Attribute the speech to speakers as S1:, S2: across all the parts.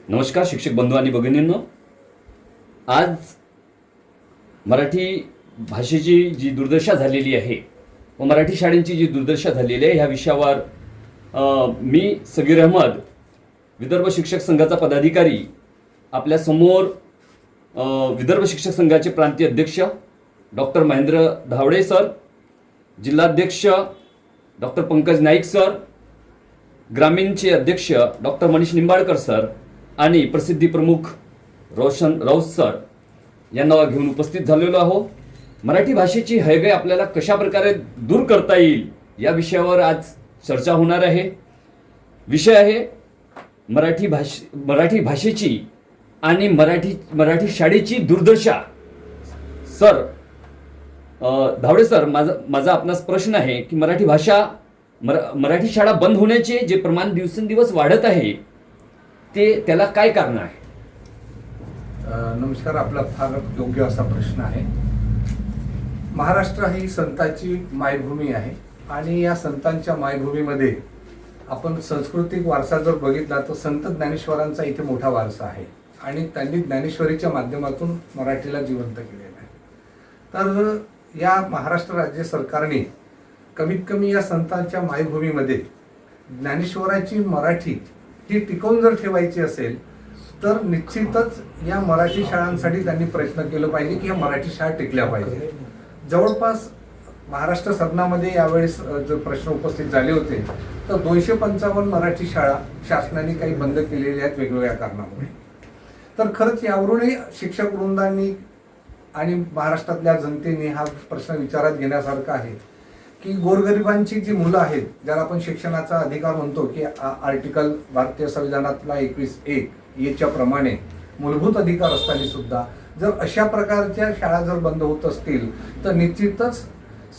S1: नमस्कार शिक्षक बंधू आणि भगिनींनो, आज मराठी भाषेची जी दुर्दशा झालेली आहे व मराठी शाळेंची जी दुर्दशा झालेली आहे ह्या विषयावर मी सगीर अहमद, विदर्भ शिक्षक संघाचा पदाधिकारी, आपल्या समोर विदर्भ शिक्षक संघाचे प्रांतीय अध्यक्ष डॉक्टर महेंद्र धावडे सर, जिल्हाध्यक्ष डॉक्टर पंकज नाईक सर, ग्रामीणचे अध्यक्ष डॉक्टर मनीष निंबाळकर सर आणि प्रसिद्धी प्रमुख रोशन राऊत सर यांना घेऊन उपस्थित झालेलो आहोत. मराठी भाषेची हयगय आपल्याला कशा प्रकारे दूर करता येईल या विषयावर आज चर्चा होणार आहे. विषय आहे मराठी भाषेची आणि मराठी शाळेची दुर्दशा. सर, धावडे सर, माझा आपणास प्रश्न आहे की मराठी शाळा बंद होण्याचे जे प्रमाण दिवसेंदिवस वाढत आहे त्याला काय कारण आहे?
S2: नमस्कार. आपला फार योग्य असा प्रश्न आहे. महाराष्ट्र ही संतांची मायभूमी आहे आणि या संतांच्या मायभूमीमध्ये आपण सांस्कृतिक वारसा जर बघितला तर संत ज्ञानेश्वरांचा इथे मोठा वारसा आहे आणि त्यांनी ज्ञानेश्वरीच्या माध्यमातून मराठीला जिवंत केलेलं आहे. तर या महाराष्ट्र राज्य सरकारने कमीत कमी या संतांच्या मायभूमीमध्ये ज्ञानेश्वराची मराठी ही टिकवून जर ठेवायची असेल तर निश्चितच या मराठी शाळांसाठी त्यांनी प्रयत्न केला पाहिजे की या मराठी शाळा टिकल्या पाहिजे. जवळपास महाराष्ट्र सदनामध्ये यावेळेस जर प्रश्न उपस्थित झाले होते तर 255 मराठी शाळा शासनाने काही बंद केलेल्या आहेत वेगवेगळ्या कारणामुळे. तर खरंच यावरूनही शिक्षक वृंदांनी आणि महाराष्ट्रातल्या जनतेने हा प्रश्न विचारात घेण्यासारखा आहे की गोरगरिबांची जी मुलं आहेत, ज्याला आपण शिक्षणाचा अधिकार म्हणतो की आर्टिकल भारतीय संविधानातला 21(1) याच्या प्रमाणे मूलभूत अधिकार असताना सुद्धा जर अशा प्रकारच्या शाळा जर बंद होत असतील तर निश्चितच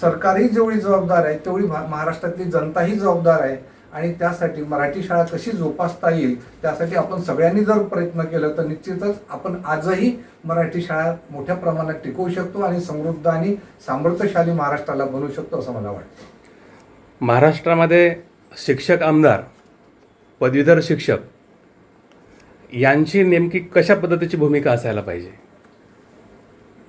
S2: सरकारही जेवढी जबाबदार आहे तेवढी महाराष्ट्रातली जनताही जबाबदार आहे आणि त्यासाठी मराठी शाळा कशी जोपासता येईल त्यासाठी आपण सगळ्यांनी जर प्रयत्न केलं तर निश्चितच आपण आजही मराठी शाळा मोठ्या प्रमाणात टिकवू शकतो आणि समृद्ध आणि सामर्थ्यशाली महाराष्ट्राला बनवू शकतो असं मला वाटतं.
S3: महाराष्ट्रामध्ये शिक्षक आमदार, पदवीधर शिक्षक यांची नेमकी कशा पद्धतीची भूमिका असायला पाहिजे?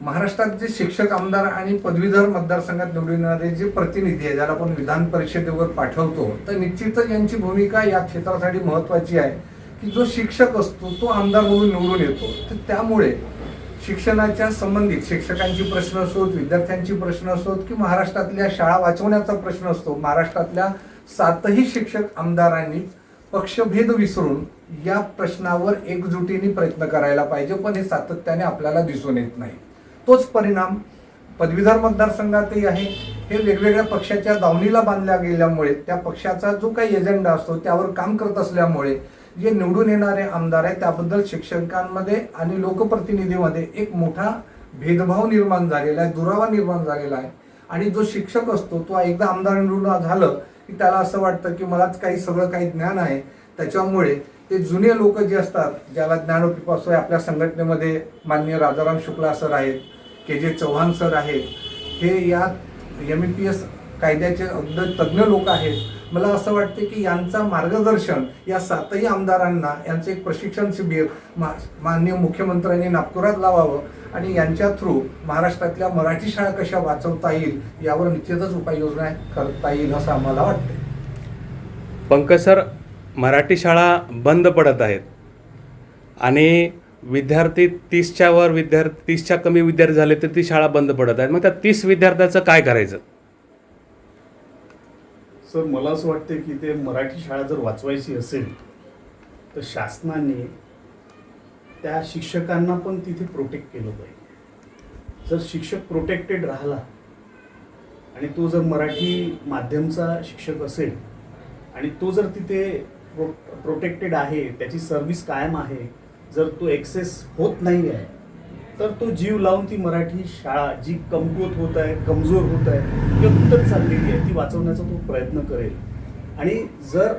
S2: महाराष्ट्रात जे शिक्षक आमदार आणि पदवीधर मतदारसंघात निवडून येणारे जे प्रतिनिधी आहे, ज्याला आपण विधान परिषदेवर पाठवतो, तर निश्चितच यांची भूमिका या क्षेत्रासाठी महत्त्वाची आहे की जो शिक्षक असतो तो आमदार म्हणून निवडून येतो. तर त्यामुळे शिक्षणाच्या संबंधित शिक्षकांची प्रश्न असोत, विद्यार्थ्यांची प्रश्न असोत की महाराष्ट्रातल्या शाळा वाचवण्याचा प्रश्न असतो, महाराष्ट्रातल्या 7ही शिक्षक आमदारांनी पक्षभेद विसरून या प्रश्नावर एकजुटीने प्रयत्न करायला पाहिजे. पण हे सातत्याने आपल्याला दिसून येत नाही. तोच परिणाम पदवीधर मतदारसंघातही आहे. हे वेगवेगळ्या पक्षाच्या दावणीला बांधल्या गेल्यामुळे त्या पक्षाचा जो काही एजेंडा असतो त्यावर काम करत असल्यामुळे जे निवडून येणारे आमदार आहेत त्याबद्दल शिक्षकांमध्ये आणि लोकप्रतिनिधीमध्ये एक मोठा भेदभाव निर्माण झालेला आहे, दुरावा निर्माण झालेला आहे. आणि जो शिक्षक असतो तो एकदा आमदार निवडून झालं की त्याला असं वाटतं की मलाच सगळं काही ज्ञान आहे. त्याच्यामुळे ते जुने लोक जे असतात, ज्याला ज्ञानोपिपासू आहे, आपल्या संघटनेमध्ये माननीय राजाराम शुक्ला सर आहेत, KJ चव्हाण सर आहेत, हे या MEPS कायद्याचे तज्ज्ञ लोक आहेत. मला असं वाटते की यांचा मार्गदर्शन या 7ही आमदारांना यांचं एक प्रशिक्षण शिबिर माननीय मुख्यमंत्र्यांनी नागपुरात लावावं आणि यांच्या थ्रू महाराष्ट्रातल्या मराठी शाळा कशा वाचवता येईल यावर निश्चितच उपाययोजना करता येईल असं आम्हाला वाटते.
S3: पंकज सर, मराठी शाळा बंद पडत आहेत आणि विद्यार्थी 30च्या कमी विद्यार्थी झाले तर ती शाळा बंद पडत आहेत. मग त्या 30 विद्यार्थ्याचं काय करायचं?
S4: सर, मला असं वाटतं की ते मराठी शाळा जर वाचवायची असेल तर शासनाने त्या शिक्षकांना पण तिथे प्रोटेक्ट केलं पाहिजे. जर शिक्षक प्रोटेक्टेड राहिला आणि तो जर मराठी माध्यमचा शिक्षक असेल आणि तो जर तिथे प्रोटेक्टेड आहे, त्याची सर्व्हिस कायम आहे, जर तो एक्सेस होत नाही आहे तर तो जीव लावून ती मराठी शाळा जी कमकुवत होत आहे, कमजोर होत आहे किंवा तुटत चाललेली आहे ती वाचवण्याचा तो प्रयत्न करेल. आणि जर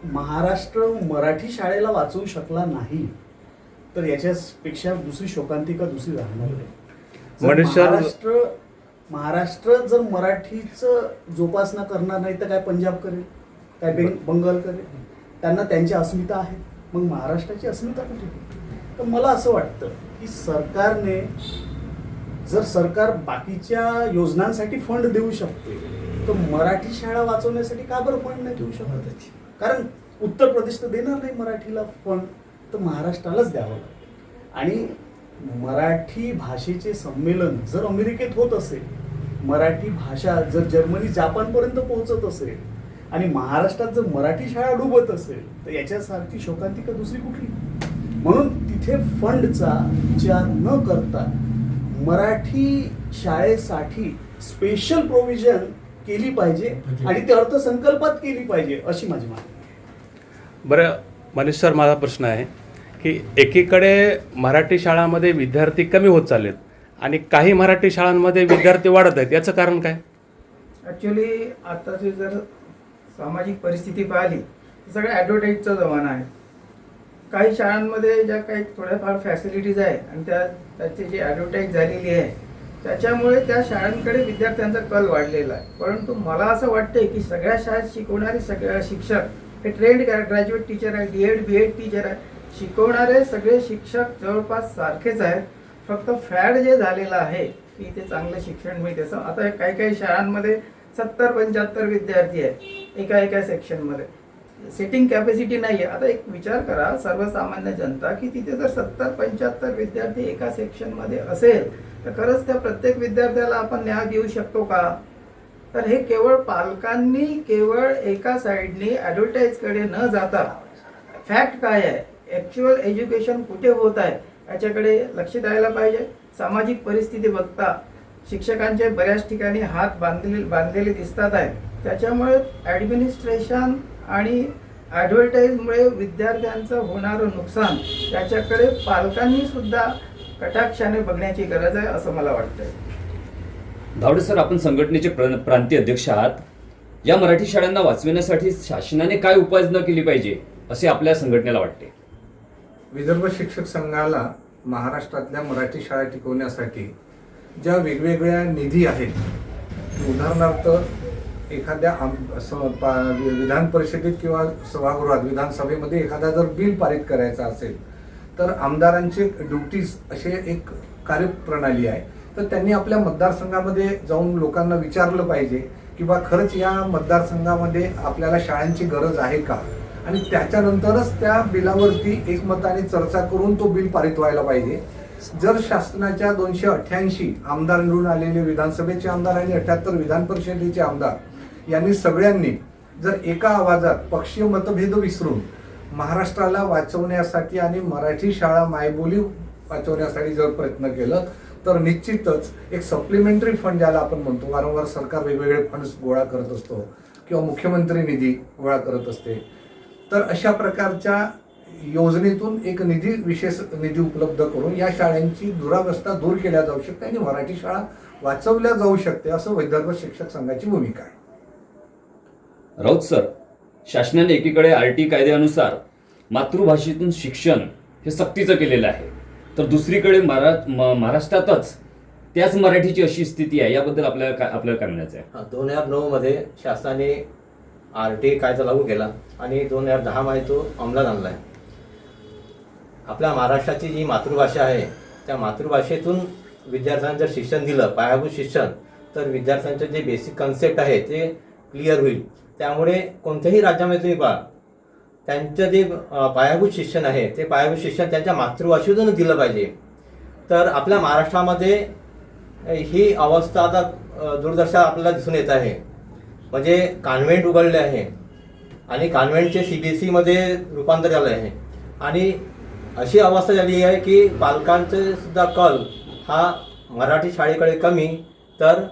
S4: महाराष्ट्र मराठी शाळेला वाचवू शकला नाही तर याच्यापेक्षा दुसरी शोकांतिका दुसरी राहणार नाही. महाराष्ट्र जर मराठीचं जोपासना करणार नाही तर काय पंजाब करेल, काय बंगाल करेल? त्यांना त्यांची अस्मिता आहे. मग महाराष्ट्राची अस्मिता कुठे? तर मला असं वाटतं की सरकारने, जर सरकार बाकीच्या योजनांसाठी फंड देऊ शकते तर मराठी शाळा वाचवण्यासाठी का बरं फंड नाही देऊ शकत? कारण उत्तर प्रदेश तर देणार नाही मराठीला फंड, तर महाराष्ट्रालाच द्यावं लागेल. आणि मराठी भाषेचे संमेलन जर अमेरिकेत होत असेल, मराठी भाषा जर जर्मनी जापानपर्यंत पोहोचत असेल आणि महाराष्ट्रात जर मराठी शाळा डुबत असेल तर याच्यासारखी शोकांतिका दुसरी कुठली? म्हणून तिथे फंडचा विचार न करता मराठी शाळेसाठी स्पेशल प्रोव्हिजन केली पाहिजे आणि ते अर्थसंकल्पात केली पाहिजे, अशी माझी मागणी आहे.
S3: बरं मनीष सर, माझा प्रश्न आहे की एकीकडे मराठी शाळांमध्ये विद्यार्थी कमी होत चाललेत आणि काही मराठी शाळांमध्ये विद्यार्थी वाढत आहेत, याचं कारण काय?
S5: ॲक्च्युली आताची जर सामाजिक परिस्थिती पाहिली तर सगळं ॲडव्हर्टाईजचा जमाना आहे. काही शाळांमध्ये ज्या काही थोड्याफार फॅसिलिटीज आहे आणि त्याची जी ॲडव्हर्टाईज झालेली आहे त्याच्यामुळे त्या शाळांकडे विद्यार्थ्यांचा कल वाढलेला आहे. परंतु मला असं वाटते की सगळ्या शाळेत शिकवणारे सगळ्या शिक्षक हे ट्रेंड ग्रॅज्युएट टीचर आहे, DEd BEd टीचर आहे. शिकवणारे सगळे शिक्षक जवळपास सारखेच आहेत. फक्त फॅड जे झालेलं आहे की इथे चांगलं शिक्षण मिळते. आता काही काही शाळांमध्ये 70-75 विद्यार्थी आहेत एका सेक्शनमध्ये. सिटिंग कॅपॅसिटी नाही आहे. आता एक विचार करा सर्वसामान्य जनता की तिथे जर 70-75 विद्यार्थी एका सेक्शनमध्ये असेल तर खरंच त्या प्रत्येक विद्यार्थ्याला आपण न्याय देऊ शकतो का? तर हे केवळ पालकांनी केवळ एका साईडनी ॲडव्हर्टाईजकडे न जाता फॅक्ट काय आहे, ॲक्च्युअल एज्युकेशन कुठे होत आहे याच्याकडे लक्ष द्यायला पाहिजे. सामाजिक परिस्थिती बघता शिक्षकांचे बऱ्याच ठिकाणी हात बांधलेले दिसतात आहे. त्याच्यामुळे ॲडमिनिस्ट्रेशन आणि ॲडव्हर्टाईजमुळे विद्यार्थ्यांचं होणारं नुकसान याच्याकडे पालकांनी सुद्धा कटाक्षाने बघण्याची गरज आहे असं मला वाटतंय.
S1: धावडे सर, आपण संघटनेचे प्रांतीय अध्यक्ष आहात. या मराठी शाळांना वाचविण्यासाठी शासनाने काय उपाययोजना केली पाहिजे असे आपल्या संघटनेला वाटते?
S2: विदर्भ शिक्षक संघाला महाराष्ट्रातल्या मराठी शाळा टिकवण्यासाठी ज्या वेगवेगळ्या निधी आहेत, उदाहरणार्थ एखाद्या विधान परिषदेत किंवा सभागृहात विधानसभेमध्ये एखादा जर बिल पारित करायचं असेल तर आमदारांचे ड्युटीज असे एक कार्यप्रणाली आहे. तर त्यांनी आपल्या मतदारसंघामध्ये जाऊन लोकांना विचारलं पाहिजे की बा खरंच या मतदारसंघामध्ये आपल्याला शाळांची गरज आहे का, आणि त्याच्यानंतरच त्या बिलावरती एकमताने चर्चा करून तो बिल पारित व्हायला पाहिजे. जर शासनाच्या 288 आमदार निवडून आलेले विधानसभेचे आमदार आणि 78 विधान परिषदेचे आमदार यांनी सगळ्यांनी जर एका आवाजात पक्षीय मतभेद विसरून महाराष्ट्राला वाचवण्यासाठी आणि मराठी शाळा मायबोली वाचवण्यासाठी जर प्रयत्न केलं तर निश्चितच एक सप्लिमेंटरी फंड ज्याला आपण म्हणतो, वारंवार सरकार वेगवेगळे फंड्स गोळा करत असतो किंवा मुख्यमंत्री निधी गोळा करत असते, तर अशा प्रकारच्या योजनेतून एक विशेष निधी उपलब्ध करून या शाळांची दुरावस्था दूर केल्या जाऊ शकते आणि मराठी शाळा वाचवल्या जाऊ शकते, असं विदर्भ शिक्षक संघाची भूमिका आहे.
S1: राऊत सर, शासनाने एकीकडे RT कायद्यानुसार मातृभाषेतून शिक्षण हे सक्तीचं केलेलं आहे, तर दुसरीकडे महाराष्ट्रातच त्याच मराठीची अशी स्थिती आहे. याबद्दल आपल्याला काय म्हणायचं आहे?
S6: 2009 मध्ये शासनाने RT कायदा लागू केला आणि 2010 मध्ये तो अंमलात आणला आहे. आपल्या महाराष्ट्राची जी मातृभाषा आहे त्या मातृभाषेतून विद्यार्थ्यांना जर शिक्षण दिलं, पायाभूत शिक्षण, तर विद्यार्थ्यांचे जे बेसिक कन्सेप्ट आहे ते क्लिअर होईल. त्यामुळे कोणत्याही राज्यामध्ये तुम्ही पहा, त्यांचं जे पायाभूत शिक्षण आहे ते पायाभूत शिक्षण त्यांच्या मातृभाषेतून दिलं पाहिजे. तर आपल्या महाराष्ट्रामध्ये ही अवस्था आता दुर्दशा आपल्याला दिसून येत आहे. म्हणजे कॉन्व्हेंट उघडले आहे आणि कॉन्व्हेंटचे CBSE मध्ये रूपांतर झालं आहे आणि अशी अवस्था झाली आहे की पालकांचे सुद्धा कल हा मराठी शाळेकडे कमी तर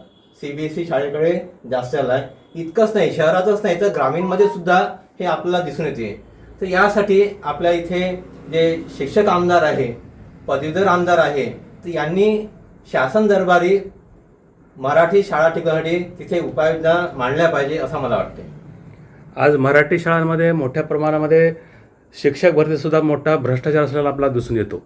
S6: CBSE शाळेकडे जास्त झाला आहे. इतकंच नाही, शहरातच नाही तर ग्रामीणमध्ये सुद्धा हे आपल्याला दिसून येते. तर यासाठी आपल्या इथे जे शिक्षक आमदार आहे, पदवीधर आमदार आहे, तर यांनी शासन दरबारी मराठी शाळा टिकवण्यासाठी तिथे उपाययोजना मांडल्या पाहिजे असं मला वाटते.
S3: आज मराठी शाळांमध्ये मोठ्या प्रमाणामध्ये शिक्षक भरतीसुद्धा मोठा भ्रष्टाचार असलेला आपल्याला दिसून येतो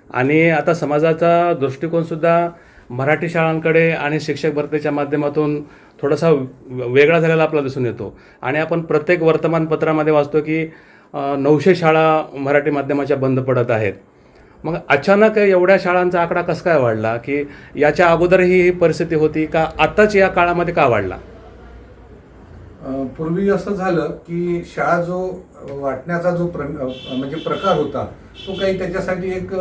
S3: आणि आता समाजाचा दृष्टिकोनसुद्धा मराठी शाळांकडे आणि शिक्षक भरतीच्या माध्यमातून थोडासा वेगळा झालेला आपल्याला दिसून येतो. आणि आपण प्रत्येक वर्तमानपत्रामध्ये वाचतो की 900 शाळा मराठी माध्यमाच्या बंद पडत आहेत. मग अचानक एवढ्या शाळांचा आकडा कसं काय वाढला, की याच्या अगोदरही ही परिस्थिती होती का, आत्ताच या काळामध्ये का वाढला?
S2: पूर्वी असं झालं की शाळा जो वाटण्याचा जो म्हणजे प्रकार होता तो काही त्याच्यासाठी एक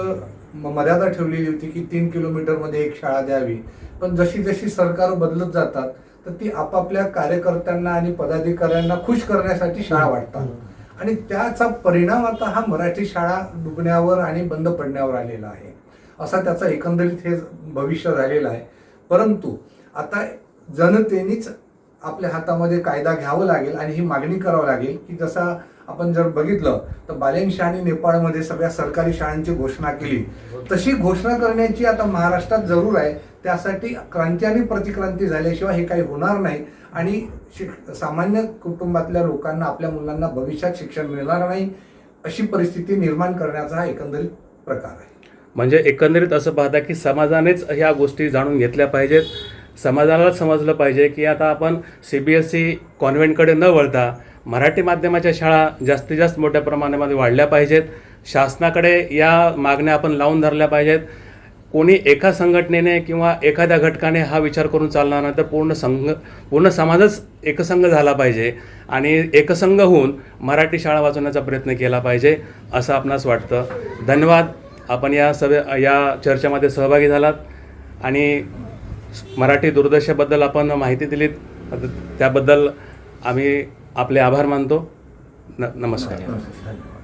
S2: मर्यादा ठेवलेली होती की 3 किलोमीटरमध्ये एक शाळा द्यावी. पण जशी जशी सरकार बदलत जातात तर ती आपापल्या कार्यकर्त्यांना आणि पदाधिकाऱ्यांना खुश करण्यासाठी शाळा वाटतात आणि त्याचा परिणाम आता हा मराठी शाळा डुबण्यावर आणि बंद पडण्यावर आलेला आहे, असा त्याचा एकंदरीत हे भविष्य झालेलं आहे. परंतु आता जनतेनेच आपल्या हातामध्ये कायदा घ्यावं लागेल आणि ही मागणी करावं लागेल की जसा आपण जर बघितलं तर बालेनशा आणि नेपाळमध्ये सगळ्या सरकारी शाळांची घोषणा केली, तशी घोषणा करण्याची आता महाराष्ट्रात जरूर आहे. त्यासाठी क्रांती आणि प्रतिक्रांती झाल्याशिवाय हे काही होणार नाही आणि सामान्य कुटुंबातल्या लोकांना आपल्या मुलांना भविष्यात शिक्षण मिळणार नाही अशी परिस्थिती निर्माण करण्याचा हा एकंदरीत प्रकार आहे.
S3: म्हणजे एकंदरीत असं पाहता की समाजानेच ह्या गोष्टी जाणून घेतल्या पाहिजेत. समाजाला समजलं पाहिजे की आता आपण CBSE कॉन्व्हेंटकडे न वळता मराठी माध्यमाच्या शाळा जास्तीत जास्त मोठ्या प्रमाणामध्ये वाढल्या पाहिजेत. शासनाकडे या मागण्या आपण लावून धरल्या पाहिजेत. कोणी एका संघटनेने किंवा एखाद्या घटकाने हा विचार करून चालणार नाही, तर पूर्ण समाजच एकसंघ झाला पाहिजे आणि एकसंघ होऊन मराठी शाळा वाचवण्याचा प्रयत्न केला पाहिजे असं आपणास वाटतं. धन्यवाद. आपण या चर्चेमध्ये सहभागी झालात आणि मराठी दूरदर्शनबद्दल आपण माहिती दिलीत, त्याबद्दल आम्ही आपले आभार मानतो. नमस्कार.
S2: धन्यवाद.